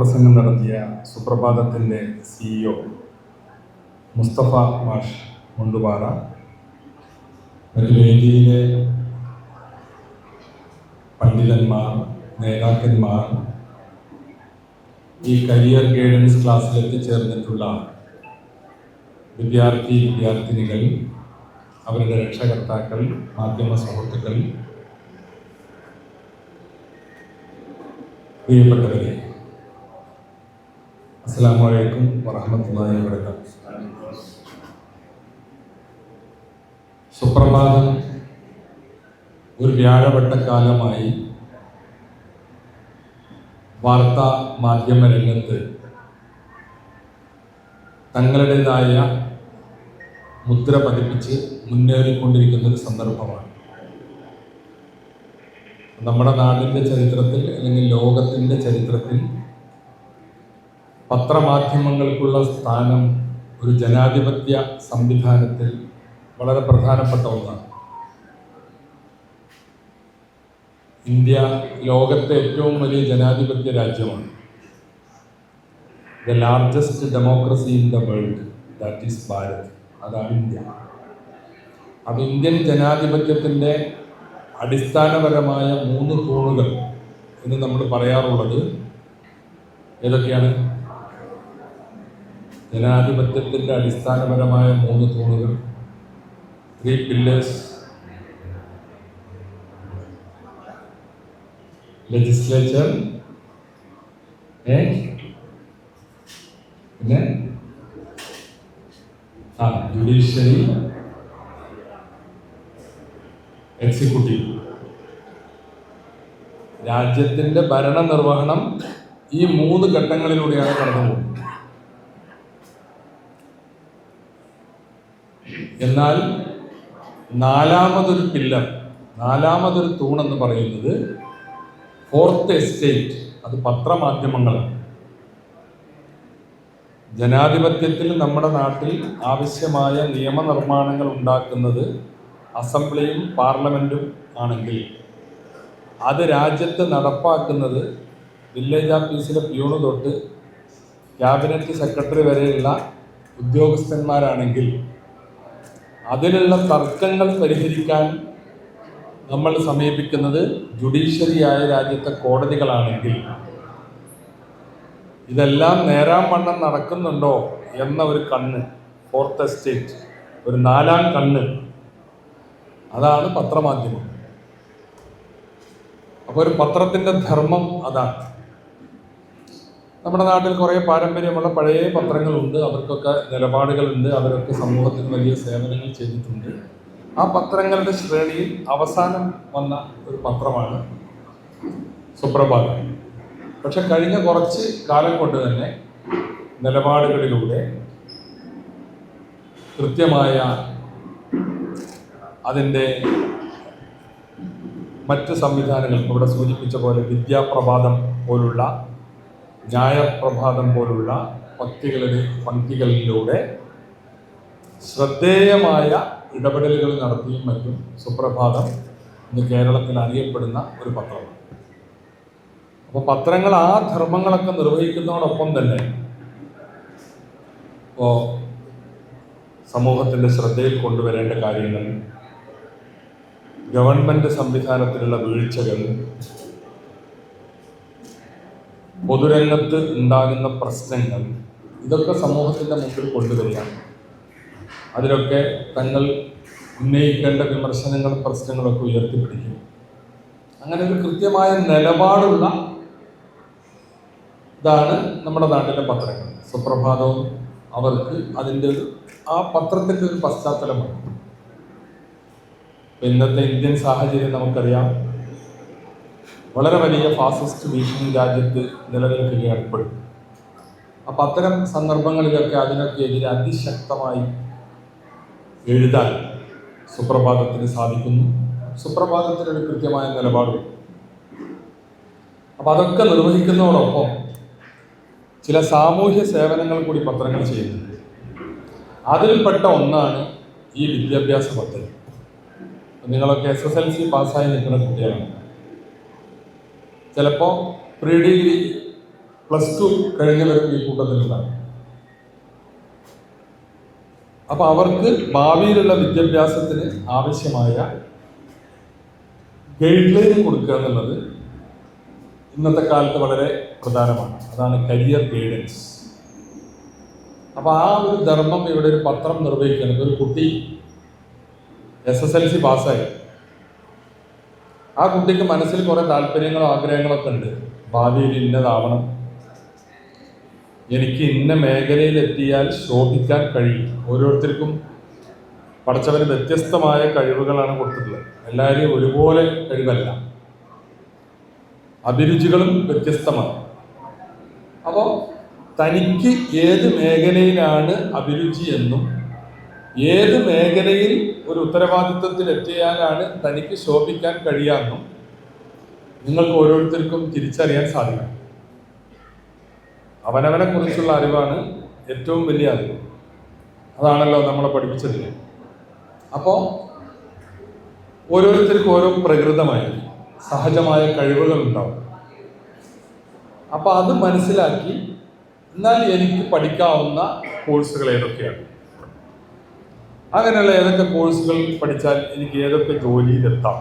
മുഖപ്രസംഗം നടത്തിയ സുപ്രഭാതത്തിൻ്റെ CEO മുസ്തഫ മാഷ് മുണ്ടുപാറ, മറ്റു വേദിയിലെ പണ്ഡിതന്മാർ, നേതാക്കന്മാർ, ഈ കരിയർ ഗൈഡൻസ് ക്ലാസ്സിൽ എത്തിച്ചേർന്നിട്ടുള്ള വിദ്യാർത്ഥിനികൾ, അവരുടെ രക്ഷകർത്താക്കൾ, മാധ്യമ സുഹൃത്തുക്കൾ, പ്രിയപ്പെട്ടവരെ, അസ്സലാമു അലൈക്കും വറഹ്മത്തുള്ളാഹി വബറകാതുഹു. സുപ്രഭാതം ഒരു വ്യാഴവട്ടക്കാലമായി വാർത്താ മാധ്യമ രംഗത്ത് തങ്ങളുടേതായ മുദ്ര പതിപ്പിച്ച് മുന്നേറിക്കൊണ്ടിരിക്കുന്ന ഒരു സന്ദർഭമാണ്. നമ്മുടെ നാടിൻ്റെ ചരിത്രത്തിൽ അല്ലെങ്കിൽ ലോകത്തിൻ്റെ ചരിത്രത്തിൽ പത്രമാധ്യമങ്ങൾക്കുള്ള സ്ഥാനം ഒരു ജനാധിപത്യ സംവിധാനത്തിൽ വളരെ പ്രധാനപ്പെട്ട ഒന്നാണ്. ഇന്ത്യ ലോകത്തെ ഏറ്റവും വലിയ ജനാധിപത്യ രാജ്യമാണ്. The largest democracy in the world, that is Bharat. അതാണ് ഇന്ത്യ. അപ്പം ഇന്ത്യൻ ജനാധിപത്യത്തിൻ്റെ അടിസ്ഥാനപരമായ 3 തൂണുകൾ എന്ന് നമ്മൾ പറയാറുള്ളത് ഏതൊക്കെയാണ്? ജനാധിപത്യത്തിൻ്റെ അടിസ്ഥാനപരമായ 3 തൂണുകൾ, 3 pillars: ലെജിസ്ലേച്ചർ, പിന്നെ ജുഡീഷ്യറി, എക്സിക്യൂട്ടീവ്. രാജ്യത്തിൻ്റെ ഭരണനിർവഹണം ഈ 3 ഘട്ടങ്ങളിലൂടെയാണ് കടന്നുപോകുന്നത്. എന്നാൽ നാലാമതൊരു പില്ലർ, നാലാമതൊരു തൂണെന്ന് പറയുന്നത് ഫോർത്ത് എസ്റ്റേറ്റ്, അത് പത്രമാധ്യമങ്ങളാണ്. ജനാധിപത്യത്തിൽ നമ്മുടെ നാട്ടിൽ ആവശ്യമായ നിയമനിർമ്മാണങ്ങൾ ഉണ്ടാക്കുന്നത് അസംബ്ലിയും പാർലമെൻറ്റും ആണെങ്കിൽ അത് രാജ്യത്ത് നടപ്പാക്കുന്നത് വില്ലേജ് ഓഫീസിലെ പ്യൂണ് തൊട്ട് ക്യാബിനറ്റ് സെക്രട്ടറി വരെയുള്ള ഉദ്യോഗസ്ഥന്മാരാണെങ്കിൽ അതിലുള്ള തർക്കങ്ങൾ പരിഹരിക്കാൻ നമ്മൾ സമീപിക്കുന്നത് ജുഡീഷ്യറിയായ രാജ്യത്തെ കോടതികളാണെങ്കിൽ ഇതെല്ലാം നേരാം വണ്ണം നടക്കുന്നുണ്ടോ എന്ന ഒരു കണ്ണ്, ഫോർത്ത് എസ്റ്റേറ്റ്, ഒരു 4ാം കണ്ണ്, അതാണ് പത്രമാധ്യമം. അപ്പോൾ ഒരു പത്രത്തിൻ്റെ ധർമ്മം അതാണ്. നമ്മുടെ നാട്ടിൽ കുറേ പാരമ്പര്യമുള്ള പഴയ പത്രങ്ങളുണ്ട്, അവർക്കൊക്കെ നിലപാടുകളുണ്ട്, അവരൊക്കെ സമൂഹത്തിന് വലിയ സേവനങ്ങൾ ചെയ്തിട്ടുണ്ട്. ആ പത്രങ്ങളുടെ ശ്രേണിയിൽ അവസാനം വന്ന ഒരു പത്രമാണ് സുപ്രഭാതം. പക്ഷെ കഴിഞ്ഞ കുറച്ച് കാലം കൊണ്ട് തന്നെ നിലപാടുകളിലൂടെ കൃത്യമായ അതിൻ്റെ മറ്റ് സംവിധാനങ്ങൾ, ഇവിടെ സൂചിപ്പിച്ച പോലെ വിദ്യാപ്രഭാതം പോലുള്ള, ന്യായപ്രഭാതം പോലുള്ള പങ്ക്തികളിലൂടെ ശ്രദ്ധേയമായ ഇടപെടലുകൾ നടത്തിയും മറ്റും സുപ്രഭാതം ഇന്ന് കേരളത്തിൽ അറിയപ്പെടുന്ന ഒരു പത്രമാണ്. അപ്പോൾ പത്രങ്ങൾ ആ ധർമ്മങ്ങളൊക്കെ നിർവഹിക്കുന്നതോടൊപ്പം തന്നെ ഇപ്പോൾ സമൂഹത്തിൻ്റെ ശ്രദ്ധയിൽ കൊണ്ടുവരേണ്ട കാര്യങ്ങൾ, ഗവൺമെൻറ് സംവിധാനത്തിലുള്ള വീഴ്ചകൾ, പൊതുരംഗത്ത് ഉണ്ടാകുന്ന പ്രശ്നങ്ങൾ, ഇതൊക്കെ സമൂഹത്തിൻ്റെ മുമ്പിൽ കൊണ്ടുവരികയാണ്. അതിലൊക്കെ തങ്ങൾ ഉന്നയിക്കേണ്ട വിമർശനങ്ങളും പ്രശ്നങ്ങളൊക്കെ ഉയർത്തിപ്പിടിക്കും. അങ്ങനെ ഒരു കൃത്യമായ നിലപാടുള്ള ഇതാണ് നമ്മുടെ നാട്ടിലെ പത്രങ്ങൾ. സുപ്രഭാതവും അവർക്ക് അതിൻ്റെ ആ പത്രത്തിൻ്റെ ഒരു പശ്ചാത്തലമാണ്. ഇന്നത്തെ ഇന്ത്യൻ സാഹചര്യം നമുക്കറിയാം. വളരെ വലിയ ഫാസിസ്റ്റ് ഭീഷണി രാജ്യത്ത് നിലനിൽക്കുകയാണ് ഇപ്പോഴും. അപ്പം അത്തരം സന്ദർഭങ്ങളിലൊക്കെ അതിനൊക്കെ എതിരെ അതിശക്തമായി എഴുതാൻ സുപ്രഭാതത്തിന് സാധിക്കുന്നു. സുപ്രഭാതത്തിനൊരു കൃത്യമായ നിലപാടും. അപ്പം അതൊക്കെ നിർവഹിക്കുന്നതോടൊപ്പം ചില സാമൂഹ്യ സേവനങ്ങൾ കൂടി പത്രങ്ങൾ ചെയ്യുന്നുണ്ട്. അതിൽപ്പെട്ട ഒന്നാണ് ഈ വിദ്യാഭ്യാസ പദ്ധതി. നിങ്ങളൊക്കെ SSLC പാസ്സായി നിൽക്കുന്ന കുട്ടികളാണ്. ചിലപ്പോൾ പ്രീ ഡിഗ്രി +2 കഴിഞ്ഞവരും ഈ കൂട്ടത്തിലുണ്ടാകും. അപ്പൊ അവർക്ക് ഭാവിയിലുള്ള വിദ്യാഭ്യാസത്തിന് ആവശ്യമായ ഗൈഡ് ലൈൻ കൊടുക്കുക എന്നുള്ളത് ഇന്നത്തെ കാലത്ത് വളരെ പ്രധാനമാണ്. അതാണ് കരിയർ ഗൈഡൻസ്. അപ്പൊ ആ ഒരു ധർമ്മം ഇവിടെ ഒരു പത്രം നിർവഹിക്കുന്നത്. ഒരു കുട്ടി SSLC പാസ്സായി. ആ കുട്ടിക്ക് മനസ്സിൽ കുറെ താല്പര്യങ്ങളോ ആഗ്രഹങ്ങളൊക്കെ ഉണ്ട്. ഭാവിയിൽ ഇന്നതാവണം, എനിക്ക് ഇന്ന മേഖലയിൽ എത്തിയാൽ ശോഭിക്കാൻ കഴിയും. ഓരോരുത്തർക്കും പഠിച്ചവന് വ്യത്യസ്തമായ കഴിവുകളാണ് കൊടുത്തിട്ടുള്ളത്. എല്ലാവരെയും ഒരുപോലെ കഴിവല്ല, അഭിരുചികളും വ്യത്യസ്തമാണ്. അപ്പോൾ തനിക്ക് ഏത് മേഖലയിലാണ് അഭിരുചി എന്നും ഏത് മേഖലയിൽ ഒരു ഉത്തരവാദിത്വത്തിൽ എത്തിയാലാണ് തനിക്ക് ശോഭിക്കാൻ കഴിയാമെന്നും നിങ്ങൾക്ക് ഓരോരുത്തർക്കും തിരിച്ചറിയാൻ സാധിക്കും. അവനവനെ കുറിച്ചുള്ള അറിവാണ് ഏറ്റവും വലിയ അറിവ്. അതാണല്ലോ നമ്മളെ പഠിപ്പിച്ചത്. അപ്പോൾ ഓരോരുത്തർക്കും ഓരോ പ്രകൃതമായ സഹജമായ കഴിവുകൾ ഉണ്ടാവും. അപ്പോൾ അത് മനസ്സിലാക്കി എന്നാൽ എനിക്ക് പഠിക്കാവുന്ന കോഴ്സുകൾ ഏതൊക്കെയാണ്, അങ്ങനെയുള്ള ഏതൊക്കെ കോഴ്സുകൾ പഠിച്ചാൽ എനിക്ക് ഏതൊക്കെ ജോലിയിലെത്താം,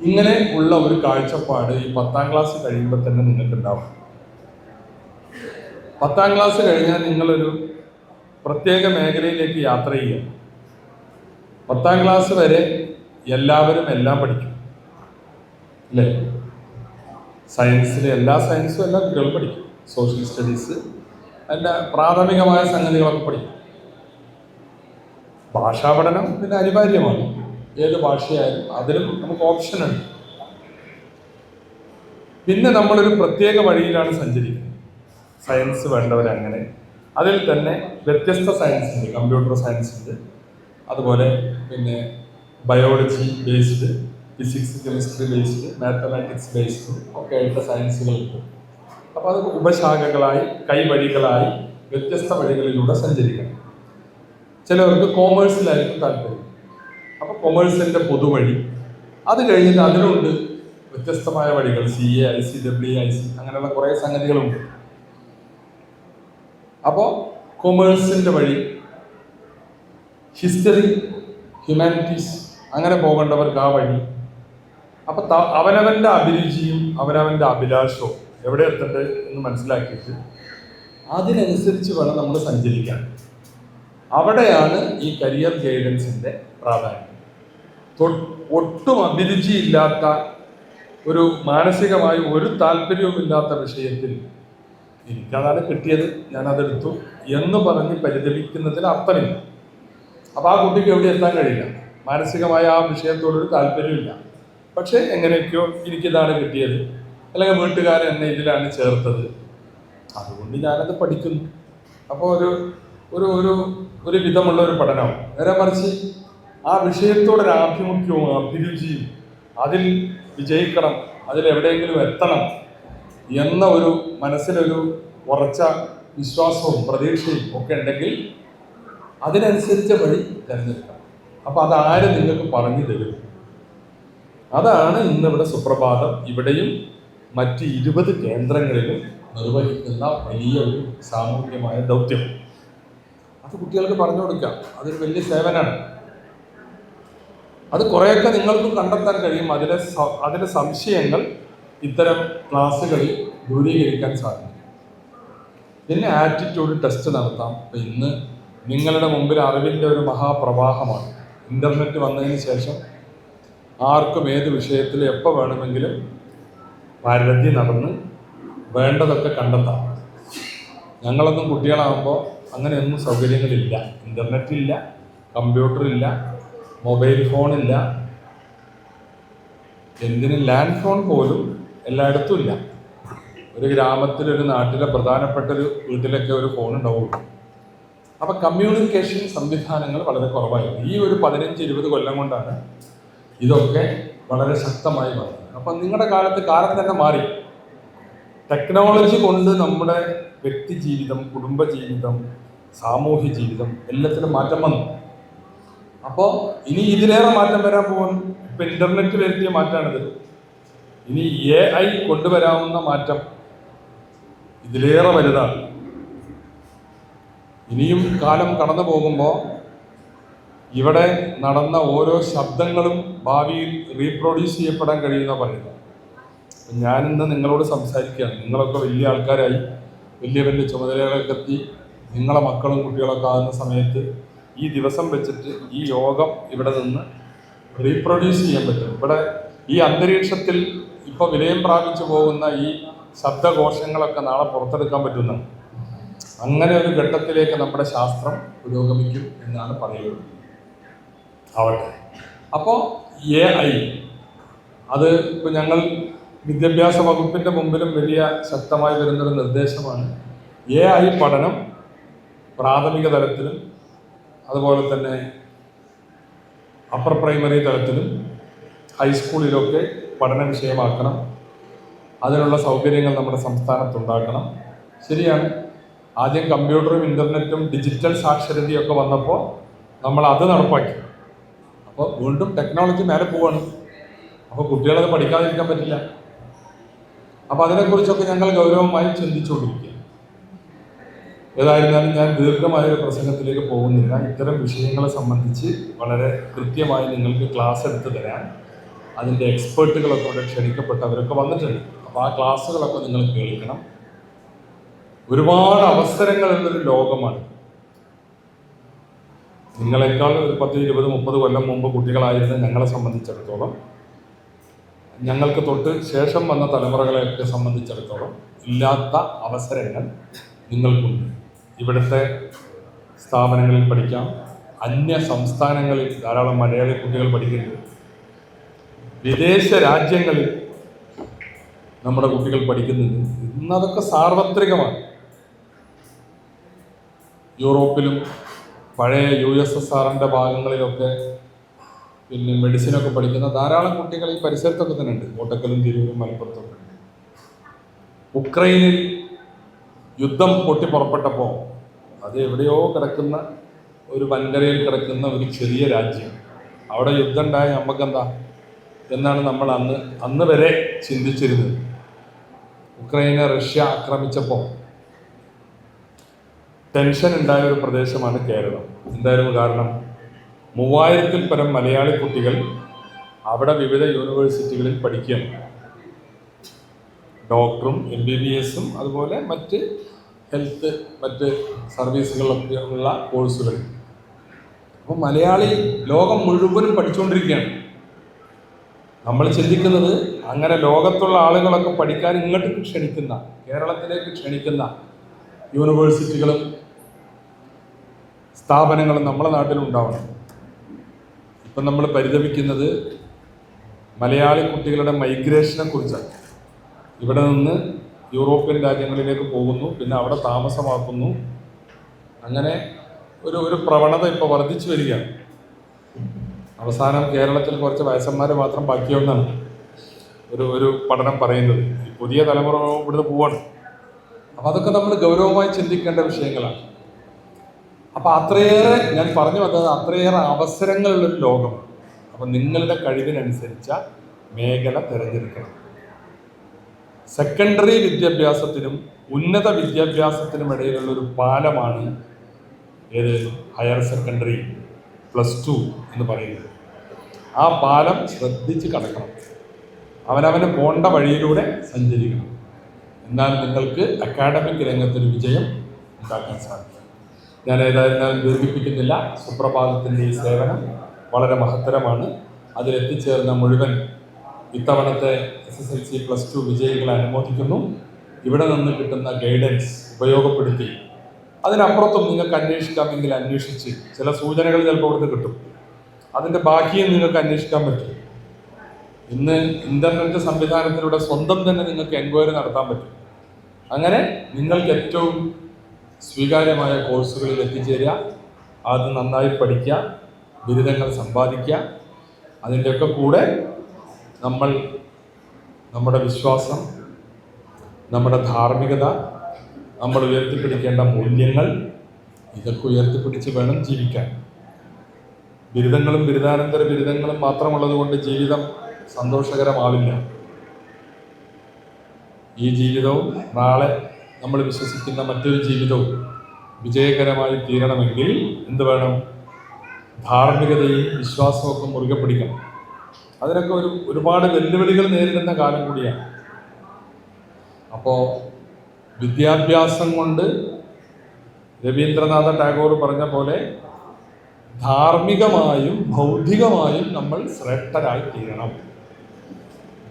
ഇങ്ങനെ ഉള്ള ഒരു കാഴ്ചപ്പാട് ഈ 10ാം ക്ലാസ് കഴിയുമ്പോൾ തന്നെ നിങ്ങൾക്ക് ഉണ്ടാവും. 10ാം ക്ലാസ് കഴിഞ്ഞാൽ നിങ്ങളൊരു പ്രത്യേക മേഖലയിലേക്ക് യാത്ര ചെയ്യുക. 10ാം ക്ലാസ് വരെ എല്ലാവരും എല്ലാം പഠിക്കും അല്ലേ? സയൻസിലെ എല്ലാ സയൻസും എല്ലാ കുട്ടികളും പഠിക്കും. സോഷ്യൽ സ്റ്റഡീസ് അതിൻ്റെ പ്രാഥമികമായ സംഗതികളൊക്കെ പഠിക്കും. ഭാഷാ പഠനം പിന്നെ അനിവാര്യമാണ്. ഏത് ഭാഷയായാലും അതിലും നമുക്ക് ഓപ്ഷനുണ്ട്. പിന്നെ നമ്മളൊരു പ്രത്യേക വഴിയിലാണ് സഞ്ചരിക്കുന്നത്. സയൻസ് വേണ്ടവരങ്ങനെ, അതിൽ തന്നെ വ്യത്യസ്ത സയൻസ് ഉണ്ട്. കമ്പ്യൂട്ടർ സയൻസ് ഉണ്ട്, അതുപോലെ പിന്നെ biology based, physics chemistry based, mathematics based ഒക്കെ ആയിട്ട് സയൻസുകളുണ്ട്. അപ്പോൾ അത് ഉപശാഖകളായി കൈവഴികളായി വ്യത്യസ്ത വഴികളിലൂടെ സഞ്ചരിക്കണം. ചിലവർക്ക് കോമേഴ്സിലായിരിക്കും താല്പര്യം. അപ്പോൾ കൊമേഴ്സിൻ്റെ പൊതുവഴി, അത് കഴിഞ്ഞിട്ട് അതിലുണ്ട് വ്യത്യസ്തമായ വഴികൾ. CA, IC, IC അങ്ങനെയുള്ള കുറേ സംഗതികളുണ്ട്. അപ്പോൾ കൊമേഴ്സിൻ്റെ വഴി, ഹിസ്റ്ററി, ഹ്യൂമാനിറ്റീസ് അങ്ങനെ പോകേണ്ടവർക്ക് ആ വഴി. അപ്പം അവനവൻ്റെ അഭിരുചിയും അവനവൻ്റെ അഭിലാഷവും എവിടെ എത്തേണ്ടത് എന്ന് മനസ്സിലാക്കിയിട്ട് അതിനനുസരിച്ച് വേണം നമ്മൾ സഞ്ചരിക്കാൻ. അവിടെയാണ് ഈ കരിയർ ഗൈഡൻസിൻ്റെ പ്രാധാന്യം. ഒട്ടും അഭിരുചിയില്ലാത്ത, ഒരു മാനസികമായി ഒരു താല്പര്യവുമില്ലാത്ത വിഷയത്തിൽ എനിക്കതാണ് കിട്ടിയത്, ഞാനതെടുത്തു എന്ന് പറഞ്ഞ് പരിതപിക്കുന്നതിന് അർത്ഥമില്ല. അപ്പോൾ ആ കുട്ടിക്ക് എവിടെ എത്താൻ കഴിയില്ല. മാനസികമായ ആ വിഷയത്തോടൊരു താല്പര്യമില്ല. പക്ഷേ എങ്ങനെയൊക്കെയോ എനിക്കിതാണ് കിട്ടിയത്, അല്ലെങ്കിൽ വീട്ടുകാരൻ എന്നെ ഇതിലാണ് ചേർത്തത്, അതുകൊണ്ട് ഞാനത് പഠിക്കുന്നു. അപ്പോൾ ഒരു ഒരു ഒരു വിധമുള്ള ഒരു പഠനവും. നേരെ മറിച്ച് ആ വിഷയത്തോടൊരു ആഭിമുഖ്യവും അഭിരുചിയും, അതിൽ വിജയിക്കണം, അതിലെവിടെയെങ്കിലും എത്തണം എന്ന ഒരു മനസ്സിലൊരു ഉറച്ച വിശ്വാസവും പ്രതീക്ഷയും ഒക്കെ ഉണ്ടെങ്കിൽ അതിനനുസരിച്ച വഴി തിരഞ്ഞെടുക്കണം. അപ്പോൾ അതാരും നിങ്ങൾക്ക് പറഞ്ഞു തരും. അതാണ് ഇന്നിവിടെ സുപ്രഭാതം ഇവിടെയും മറ്റ് 20 കേന്ദ്രങ്ങളിലും നിർവഹിക്കുന്ന വലിയ ഒരു സാമൂഹികമായ ദൗത്യം. അത് കുട്ടികൾക്ക് പറഞ്ഞു കൊടുക്കാം. അതൊരു വലിയ സേവനമാണ്. അത് കുറേയൊക്കെ നിങ്ങൾക്കും കണ്ടെത്താൻ കഴിയും. അതിലെ സംശയങ്ങൾ ഇത്തരം ക്ലാസ്സുകളിൽ ദൂരീകരിക്കാൻ സാധിക്കും. പിന്നെ ആറ്റിറ്റ്യൂഡ് ടെസ്റ്റ് നടത്താം. അപ്പം ഇന്ന് നിങ്ങളുടെ മുമ്പിൽ അറിവിൻ്റെ ഒരു മഹാപ്രവാഹമാണ്. ഇൻ്റർനെറ്റ് വന്നതിന് ശേഷം ആർക്കും ഏത് വിഷയത്തിൽ എപ്പോൾ വേണമെങ്കിലും പരതി നടന്ന് വേണ്ടതൊക്കെ കണ്ടെത്താം. ഞങ്ങളൊന്നും കുട്ടികളാകുമ്പോൾ അങ്ങനെയൊന്നും സൗകര്യങ്ങളില്ല. ഇൻ്റർനെറ്റില്ല, കമ്പ്യൂട്ടറില്ല, മൊബൈൽ ഫോണില്ല, എന്തിനും ലാൻഡ് ഫോൺ പോലും എല്ലായിടത്തും ഇല്ല. ഒരു ഗ്രാമത്തിൽ, ഒരു നാട്ടിലെ പ്രധാനപ്പെട്ടൊരു വീട്ടിലൊക്കെ ഒരു ഫോൺ ഉണ്ടാവുള്ളൂ. അപ്പം കമ്മ്യൂണിക്കേഷൻ സംവിധാനങ്ങൾ വളരെ കുറവായിരുന്നു. ഈ ഒരു 15-20 കൊല്ലം കൊണ്ടാണ് ഇതൊക്കെ വളരെ ശക്തമായി വന്നത്. അപ്പം നിങ്ങളുടെ കാലം തന്നെ മാറി. ടെക്നോളജി കൊണ്ട് നമ്മുടെ വ്യക്തി ജീവിതം, കുടുംബ ജീവിതം, സാമൂഹ്യ ജീവിതം എല്ലാത്തിലും മാറ്റം വന്നു. അപ്പോൾ ഇനി ഇതിലേറെ മാറ്റം വരാൻ പോകുന്നു. ഇപ്പം ഇൻ്റർനെറ്റ് വരുത്തിയ മാറ്റമാണിത്. ഇനി AI കൊണ്ടുവരാവുന്ന മാറ്റം, ഇതിലേറെ വലുതാണ്. ഇനിയും കാലം കടന്നു പോകുമ്പോൾ ഇവിടെ നടന്ന ഓരോ ശബ്ദങ്ങളും ഭാവിയിൽ റീപ്രൊഡ്യൂസ് ചെയ്യപ്പെടാൻ കഴിയുന്ന പറയുന്നത്. ഞാനിന്ന് നിങ്ങളോട് സംസാരിക്കുകയാണ്. നിങ്ങളൊക്കെ വലിയ ആൾക്കാരായി വലിയ വലിയ ചുമതലകളൊക്കെ എത്തി നിങ്ങളെ മക്കളും കുട്ടികളൊക്കെ ആകുന്ന സമയത്ത് ഈ ദിവസം വെച്ചിട്ട് ഈ യോഗം ഇവിടെ നിന്ന് റീപ്രൊഡ്യൂസ് ചെയ്യാൻ പറ്റും. ഇവിടെ ഈ അന്തരീക്ഷത്തിൽ ഇപ്പോൾ വിലയം പ്രാപിച്ചു പോകുന്ന ഈ ശബ്ദകോശങ്ങളൊക്കെ നാളെ പുറത്തെടുക്കാൻ പറ്റുന്ന അങ്ങനെ ഒരു ഘട്ടത്തിലേക്ക് നമ്മുടെ ശാസ്ത്രം പുരോഗമിക്കും എന്നാണ് പറയുന്നത്. ആവട്ടെ. അപ്പോൾ AI അത് ഇപ്പോൾ ഞങ്ങൾ വിദ്യാഭ്യാസ വകുപ്പിൻ്റെ മുമ്പിലും വലിയ ശക്തമായി വരുന്നൊരു നിർദ്ദേശമാണ്. AI പഠനം പ്രാഥമിക തലത്തിലും അതുപോലെ തന്നെ അപ്പർ പ്രൈമറി തലത്തിലും ഹൈസ്കൂളിലൊക്കെ പഠന വിഷയമാക്കണം. അതിനുള്ള സൗകര്യങ്ങൾ നമ്മുടെ സംസ്ഥാനത്തുണ്ടാക്കണം. ശരിയാണ്, ആദ്യം കമ്പ്യൂട്ടറും ഇൻ്റർനെറ്റും ഡിജിറ്റൽ സാക്ഷരതയൊക്കെ വന്നപ്പോൾ നമ്മൾ അത് നടപ്പാക്കി. അപ്പോൾ വീണ്ടും ടെക്നോളജി മേലെ പോവാണ്. അപ്പോൾ കുട്ടികളത് പഠിക്കാതിരിക്കാൻ പറ്റില്ല. അപ്പോൾ അതിനെക്കുറിച്ചൊക്കെ ഞങ്ങൾ ഗൗരവമായി ചിന്തിച്ചുകൊണ്ടിരിക്കുക. ഏതായിരുന്നാലും ഞാൻ ദീർഘമായൊരു പ്രസംഗത്തിലേക്ക് പോകുന്നില്ല. ഇത്തരം വിഷയങ്ങളെ സംബന്ധിച്ച് വളരെ കൃത്യമായി നിങ്ങൾക്ക് ക്ലാസ് എടുത്തു തരാൻ അതിൻ്റെ എക്സ്പേർട്ടുകളൊക്കെ ഇവിടെ ക്ഷണിക്കപ്പെട്ടവരൊക്കെ വന്നിട്ടുണ്ട്. അപ്പോൾ ആ ക്ലാസ്സുകളൊക്കെ നിങ്ങൾ കേൾക്കണം. ഒരുപാട് അവസരങ്ങളുള്ളൊരു ലോകമാണ്. നിങ്ങളെക്കാൾ ഒരു 10, 20, 30 കൊല്ലം മുമ്പ് കുട്ടികളായിരുന്ന ഞങ്ങളെ സംബന്ധിച്ചിടത്തോളം, ഞങ്ങൾക്ക് തൊട്ട് ശേഷം വന്ന തലമുറകളെയൊക്കെ സംബന്ധിച്ചിടത്തോളം ഇല്ലാത്ത അവസരങ്ങൾ നിങ്ങൾക്കുണ്ട്. ഇവിടുത്തെ സ്ഥാപനങ്ങളിൽ പഠിക്കാം. അന്യ സംസ്ഥാനങ്ങളിൽ ധാരാളം മലയാളി കുട്ടികൾ പഠിക്കുന്നുണ്ട്. വിദേശ രാജ്യങ്ങളിൽ നമ്മുടെ കുട്ടികൾ പഠിക്കുന്നുണ്ട്. ഇന്നതൊക്കെ സാർവത്രികമാണ്. യൂറോപ്പിലും പഴയ USSRന്റെ ഭാഗങ്ങളിലൊക്കെ പിന്നെ മെഡിസിനൊക്കെ പഠിക്കുന്ന ധാരാളം കുട്ടികൾ ഈ പരിസരത്തൊക്കെ തന്നെ ഉണ്ട്. കോട്ടക്കലും തിരൂരും മലപ്പുറത്തൊക്കെ ഉണ്ട്. ഉക്രൈനിൽ യുദ്ധം പൊട്ടി പുറപ്പെട്ടപ്പോൾ അത് എവിടെയോ കിടക്കുന്ന ഒരു വൻകരയിൽ കിടക്കുന്ന ഒരു ചെറിയ രാജ്യം, അവിടെ യുദ്ധം ഉണ്ടായ നമുക്കെന്താ എന്നാണ് നമ്മൾ അന്ന് വരെ ചിന്തിച്ചിരുന്നത്. ഉക്രൈനെ റഷ്യ ആക്രമിച്ചപ്പോൾ ടെൻഷൻ ഉണ്ടായ ഒരു പ്രദേശമാണ് കേരളം. എന്തായിരുന്നു കാരണം? 3000-ൽ പരം മലയാളി കുട്ടികൾ അവിടെ വിവിധ യൂണിവേഴ്സിറ്റികളിൽ പഠിക്കുകയാണ്. ഡോക്ടറും MBBSും അതുപോലെ മറ്റ് ഹെൽത്ത് മറ്റ് സർവീസുകളൊക്കെ ഉള്ള കോഴ്സുകൾ. അപ്പോൾ മലയാളി ലോകം മുഴുവനും പഠിച്ചുകൊണ്ടിരിക്കുകയാണ്. നമ്മൾ ചിന്തിക്കുന്നത് അങ്ങനെ ലോകത്തുള്ള ആളുകളൊക്കെ പഠിക്കാൻ ഇങ്ങോട്ട് ക്ഷണിക്കുന്ന, കേരളത്തിലേക്ക് ക്ഷണിക്കുന്ന യൂണിവേഴ്സിറ്റികളും സ്ഥാപനങ്ങളും നമ്മുടെ നാട്ടിലുണ്ടാവണം. ഇപ്പം നമ്മൾ പരിതപിക്കുന്നത് മലയാളി കുട്ടികളുടെ മൈഗ്രേഷനെ കുറിച്ചാണ്. ഇവിടെ നിന്ന് യൂറോപ്യൻ രാജ്യങ്ങളിലേക്ക് പോകുന്നു, പിന്നെ അവിടെ താമസമാക്കുന്നു. അങ്ങനെ ഒരു പ്രവണത ഇപ്പോൾ വർദ്ധിച്ചു വരികയാണ്. അവസാനം കേരളത്തിൽ കുറച്ച് വയസ്സന്മാർ മാത്രം ബാക്കിയൊന്നാണ് ഒരു പഠനം പറയുന്നത്. ഈ പുതിയ തലമുറ ഇവിടുന്ന് പോവാണ്. അപ്പം അതൊക്കെ നമ്മൾ ഗൗരവമായി ചിന്തിക്കേണ്ട വിഷയങ്ങളാണ്. അപ്പം അത്രയേറെ ഞാൻ പറഞ്ഞു വന്നത് അത്രയേറെ അവസരങ്ങളുള്ളൊരു ലോകമാണ്. അപ്പം നിങ്ങളുടെ കഴിവിനനുസരിച്ച മേഖല തിരഞ്ഞെടുക്കണം. സെക്കൻഡറി വിദ്യാഭ്യാസത്തിനും ഉന്നത വിദ്യാഭ്യാസത്തിനും ഇടയിലുള്ളൊരു പാലമാണ് ഹയർ സെക്കൻഡറി +2 എന്ന് പറയുന്നത്. ആ പാലം ശ്രദ്ധിച്ച് കടക്കണം. അവനവന് പോണ്ട വഴിയിലൂടെ സഞ്ചരിക്കണം. എന്നാൽ നിങ്ങൾക്ക് അക്കാഡമിക് രംഗത്തൊരു വിജയം ഉണ്ടാക്കാൻ സാധിക്കും. ഞാൻ ഏതായിരുന്നാലും ദീർഘിപ്പിക്കുന്നില്ല. സുപ്രഭാതത്തിൻ്റെ ഈ സേവനം വളരെ മഹത്തരമാണ്. അതിലെത്തിച്ചേർന്ന മുഴുവൻ ഇത്തവണത്തെ SSLC +2 വിജയികളെ അനുമോദിക്കുന്നു. ഇവിടെ നിന്ന് കിട്ടുന്ന ഗൈഡൻസ് ഉപയോഗപ്പെടുത്തി അതിനപ്പുറത്തും നിങ്ങൾക്ക് അന്വേഷിക്കാമെങ്കിൽ അന്വേഷിച്ച് ചില സൂചനകൾ ചിലപ്പോൾ ഇവിടുന്ന് കിട്ടും. അതിൻ്റെ ബാക്കിയും നിങ്ങൾക്ക് അന്വേഷിക്കാൻ പറ്റും. ഇന്ന് ഇൻ്റർനെറ്റ് സംവിധാനത്തിലൂടെ സ്വന്തം തന്നെ നിങ്ങൾക്ക് എൻക്വയറി നടത്താൻ പറ്റും. അങ്ങനെ നിങ്ങൾക്ക് ഏറ്റവും സ്വീകാര്യമായ കോഴ്സുകളിൽ എത്തിച്ചേരുക, അത് നന്നായി പഠിക്കുക, ബിരുദങ്ങൾ സമ്പാദിക്കുക. അതിൻ്റെയൊക്കെ കൂടെ നമ്മൾ നമ്മുടെ വിശ്വാസം, നമ്മുടെ ധാർമ്മികത, നമ്മൾ ഉയർത്തിപ്പിടിക്കേണ്ട മൂല്യങ്ങൾ, ഇതൊക്കെ ഉയർത്തിപ്പിടിച്ച് വേണം ജീവിക്കാൻ. ബിരുദങ്ങളും ബിരുദാനന്തര ബിരുദങ്ങളും മാത്രമുള്ളത് കൊണ്ട് ജീവിതം സന്തോഷകരമാവില്ല. ഈ ജീവിതവും നാളെ നമ്മൾ വിശ്വസിക്കുന്ന മറ്റൊരു ജീവിതവും വിജയകരമായി തീരണമെങ്കിൽ എന്ത് വേണം? ധാർമ്മികതയും വിശ്വാസവും ഒക്കെ മുറുകെ പിടിക്കണം. അതിനൊക്കെ ഒരുപാട് വെല്ലുവിളികൾ നേരിടുന്ന കാലം കൂടിയാണ്. അപ്പോൾ വിദ്യാഭ്യാസം കൊണ്ട് രവീന്ദ്രനാഥ ടാഗോർ പറഞ്ഞ പോലെ ധാർമ്മികമായും ഭൗതികമായും നമ്മൾ ശ്രേഷ്ഠരായി തീരണം.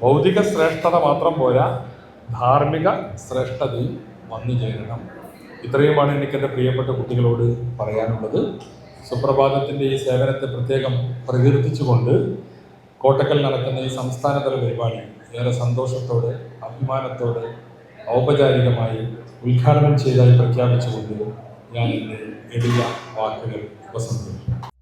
ഭൗതിക ശ്രേഷ്ഠത മാത്രം പോരാ, ധാർമ്മിക ശ്രേഷ്ഠതയും വന്നു ചേരണം. ഇത്രയുമാണ് എനിക്ക് എൻ്റെ പ്രിയപ്പെട്ട കുട്ടികളോട് പറയാനുള്ളത്. സുപ്രഭാതത്തിൻ്റെ ഈ സേവനത്തെ പ്രത്യേകം പ്രകീർത്തിച്ചുകൊണ്ട് കോട്ടക്കൽ നടക്കുന്ന ഈ സംസ്ഥാനതല പരിപാടി ഏറെ സന്തോഷത്തോടെ അഭിമാനത്തോടെ ഔപചാരികമായി ഉദ്ഘാടനം ചെയ്തതായി പ്രഖ്യാപിച്ചുകൊണ്ട് ഞാൻ എൻ്റെ എളിയ വാക്കുകൾ ഉപസംഹരിക്കുന്നു.